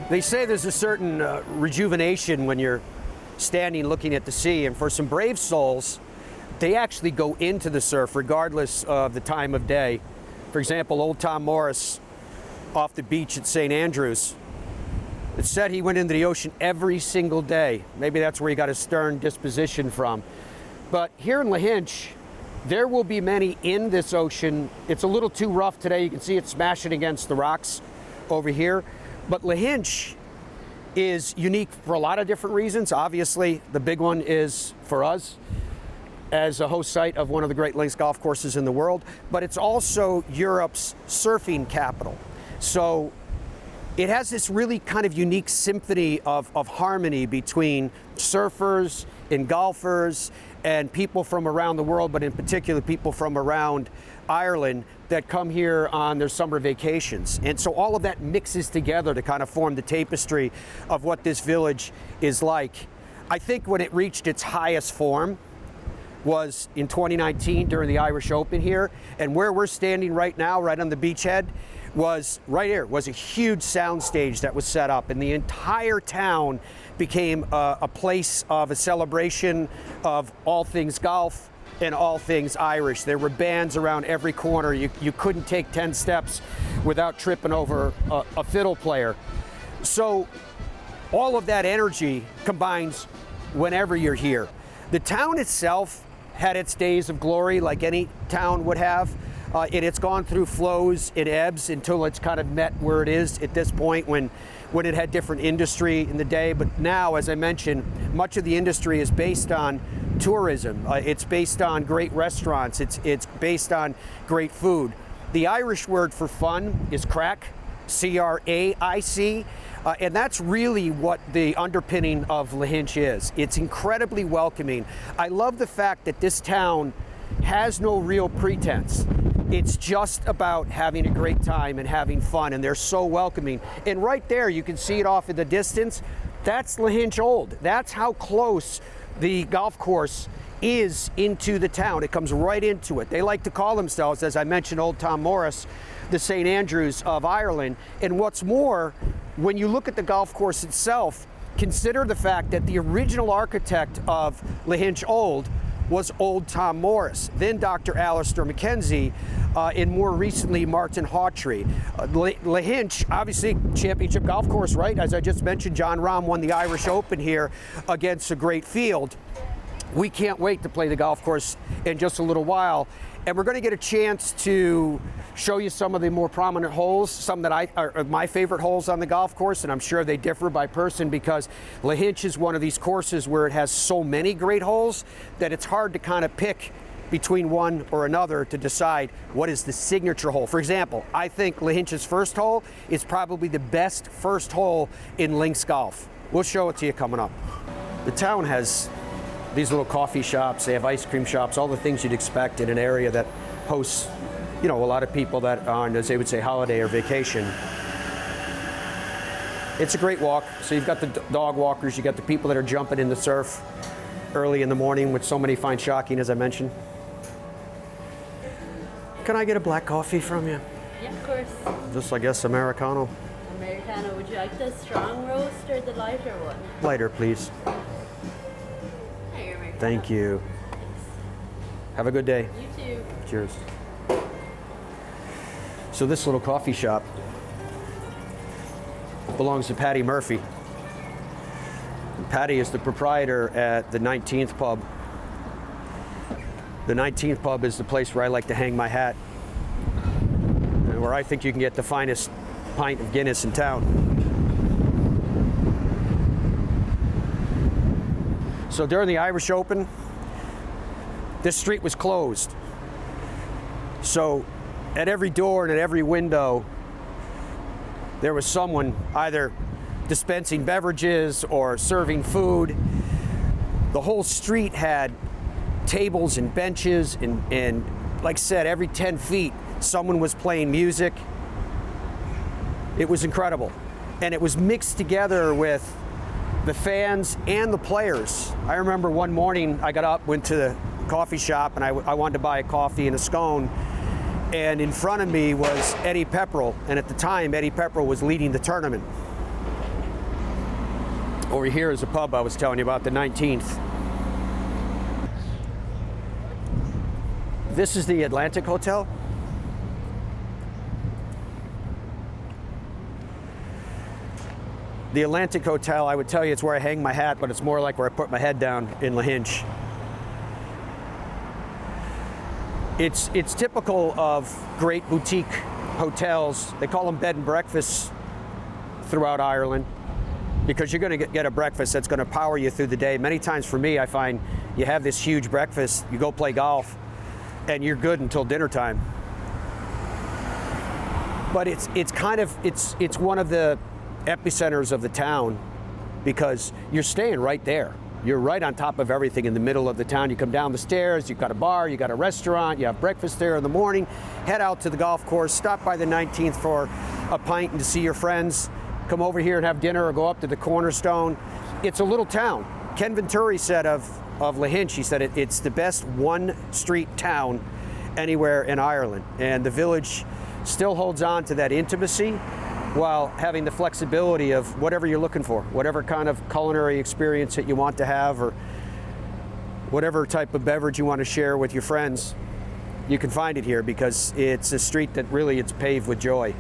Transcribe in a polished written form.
They say there's a certain rejuvenation when you're standing looking at the sea, and for some brave souls, they actually go into the surf regardless of the time of day. For example, old Tom Morris off the beach at St. Andrews, it said he went into the ocean every single day. Maybe that's where he got his stern disposition from. But here in Lahinch, there will be many in this ocean. It's a little too rough today. You can see it smashing against the rocks over here. But Lahinch is unique for a lot of different reasons. Obviously, the big one is for us as a host site of one of the great links golf courses in the world, but it's also Europe's surfing capital. So it has this really kind of unique symphony of harmony between surfers and golfers and people from around the world, but in particular people from around Ireland that come here on their summer vacations. And so all of that mixes together to kind of form the tapestry of what this village is like. I think when it reached its highest form was in 2019 during the Irish Open here, and where we're standing right now, right on the beachhead, was right here, was a huge sound stage that was set up, and the entire town became a place of a celebration of all things golf and all things Irish. There were bands around every corner. You couldn't take 10 steps without tripping over a fiddle player. So all of that energy combines whenever you're here. The town itself had its days of glory like any town would have. It's gone through flows and ebbs until it's kind of met where it is at this point when it had different industry in the day. But now, as I mentioned, much of the industry is based on tourism. It's based on great restaurants. It's based on great food. The Irish word for fun is crack, C-R-A-I-C. And that's really what the underpinning of Lahinch is. It's incredibly welcoming. I love the fact that this town has no real pretense. It's just about having a great time and having fun, and they're so welcoming. And right there, you can see it off in the distance. That's Lahinch Old. That's how close the golf course is into the town. It comes right into it. They like to call themselves, as I mentioned, old Tom Morris, the St. Andrews of Ireland. And what's more, when you look at the golf course itself, consider the fact that the original architect of Lahinch Old was old Tom Morris, then Dr. Alistair Mackenzie, and more recently Martin Hawtrey. Lahinch, obviously championship golf course, right? As I just mentioned, John Rahm won the Irish Open here against a great field. We can't wait to play the golf course in just a little while. And we're going to get a chance to show you some of the more prominent holes, some that are my favorite holes on the golf course, and I'm sure they differ by person because Lahinch is one of these courses where it has so many great holes that it's hard to kind of pick between one or another to decide what is the signature hole. For example, I think Lahinch's first hole is probably the best first hole in links golf. We'll show it to you coming up. The town has these little coffee shops, they have ice cream shops, all the things you'd expect in an area that hosts, you know, a lot of people that are on, as they would say, holiday or vacation. It's a great walk. So you've got the dog walkers, you got the people that are jumping in the surf early in the morning with so many fine shocking, as I mentioned. Can I get a black coffee from you? Yeah, of course. Just, I guess, Americano. Americano. Would you like the strong roast or the lighter one? Lighter, please. Thank you. Thanks. Have a good day. You too. Cheers. So this little coffee shop belongs to Patty Murphy. Patty is the proprietor at the 19th Pub. The 19th Pub is the place where I like to hang my hat, and where I think you can get the finest pint of Guinness in town. So during the Irish Open, this street was closed. So at every door and at every window, there was someone either dispensing beverages or serving food. The whole street had tables and benches, and like I said, every 10 feet, someone was playing music. It was incredible. And it was mixed together with the fans and the players. I remember one morning I got up, went to the coffee shop, and I wanted to buy a coffee and a scone, and in front of me was Eddie Pepperell, and at the time Eddie Pepperell was leading the tournament. Over here is a pub I was telling you about, the 19th. This is the Atlantic Hotel. The Atlantic Hotel, I would tell you it's where I hang my hat, but it's more like where I put my head down in Lahinch. It's typical of great boutique hotels. They call them bed and breakfasts throughout Ireland because you're going to get a breakfast that's going to power you through the day. Many times for me, I find you have this huge breakfast, you go play golf, and you're good until dinner time. But it's one of the epicenters of the town because you're staying right there. You're right on top of everything in the middle of the town. You come down the stairs, you've got a bar, you've got a restaurant, you have breakfast there in the morning, head out to the golf course, stop by the 19th for a pint and to see your friends, come over here and have dinner or go up to the Cornerstone. It's a little town. Ken Venturi said of Lahinch, he said it's the best one street town anywhere in Ireland. And the village still holds on to that intimacy while having the flexibility of whatever you're looking for, whatever kind of culinary experience that you want to have or whatever type of beverage you want to share with your friends, you can find it here because it's a street that really it's paved with joy.